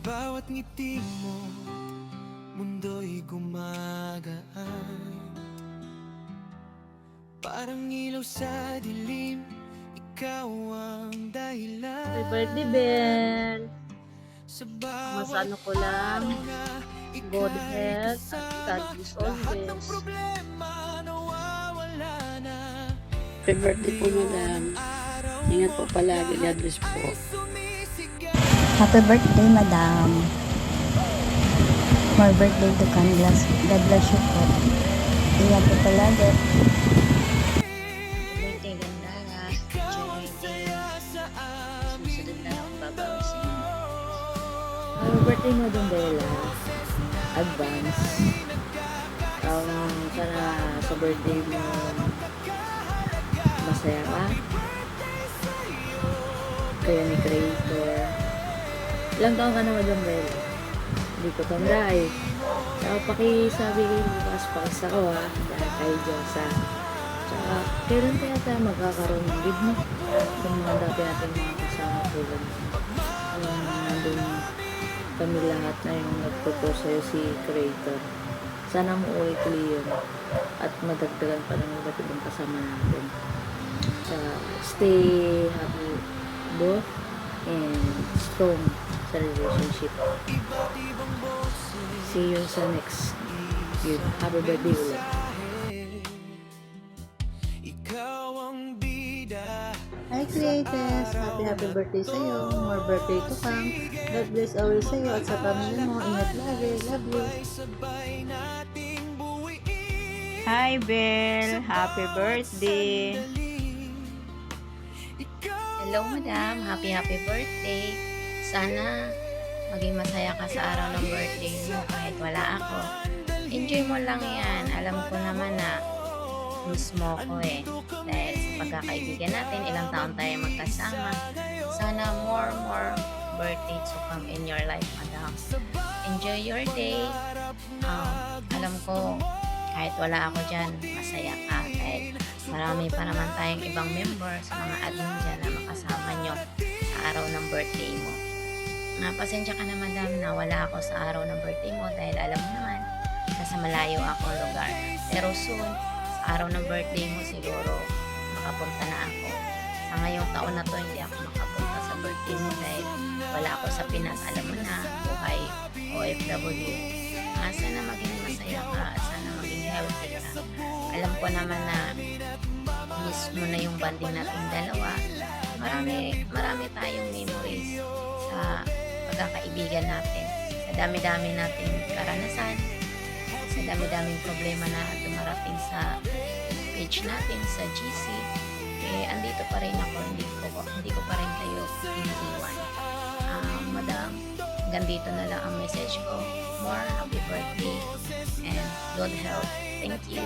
bawat ngiti mo, mundo'y gumagaan. Parang ilaw sa dilim, ikaw ang dahilan. Happy birthday, Bel! Sa Masano bawat ko lang, araw na good ika'y health at God kasama. bless Lahat ng always. problema nawawala na. Happy birthday po, madam. Ingat po palagi. God bless po. Sumisigaw. Happy birthday, madam. More birthday to come. God bless you po. Ingat po palagi. Birthday, ganda nga. Enjoy your day. Susunod na lang babaw sa inyo. Happy birthday, Madam Bella. Advance. Sana sa birthday mo masaya ka. Kaya ni Creator. Ilang taon ka na, Madam Bella? Hindi ko tanda eh. Saka pakisabi kayo bukas pakas ako ha. Dahil kay Diyosa. Tsaka kailan kaya tayo magkakaroon ng lead mo? Yung mga dati natin mga kasama tulad. Nandun kami lahat na yung nag-propose sa'yo si Creator. Sana mo ulit yun. At madagdagan pa ng iba't ibang kasama natin. Tsaka stay happy both and strong sa relationship. See you sa next yun. Happy birthday ulit. Ikaw ang bida. Hi Creators! Happy birthday sa'yo. More birthday to come. God bless always sa'yo at sa pamilya mo. Ingat lagi. Love you. Sabay nating buwiin. Hi, Bel. Happy birthday. Hello, madam. Happy birthday. Sana maging masaya ka sa araw ng birthday mo kahit wala ako. Enjoy mo lang yan. Alam ko naman na miss mo ko eh. Dahil sa pagkakaibigan natin, ilang taon tayo magkasama. Sana more birthday to come in your life, madam. Enjoy your day. Alam ko, kahit wala ako dyan, masaya ka. Kahit marami pa naman tayong ibang member sa mga admin dyan na makasama nyo sa araw ng birthday mo. Pasensya ka na, madam, na wala ako sa araw ng birthday mo dahil alam mo naman, nasa malayo akong lugar. Pero soon, sa araw ng birthday mo siguro, makapunta na ako. Sa ngayong taon na to, hindi ako makapunta sa birthday mo dahil wala ako sa Pinas. Alam mo na, buhay OFW. Sana maging masaya ka, sana maging healthy ka. Alam ko naman na miss mo na yung banding nating dalawa. Marami tayong memories sa pagkakaibigan natin. Sa dami-dami nating karanasan, sa dami-daming problema na dumarating sa page natin, sa GC, andito pa rin ako, hindi ko pa rin kayo iniiwan. Madam, hanggang dito na lang ang message ko. More happy birthday and good health. Thank you.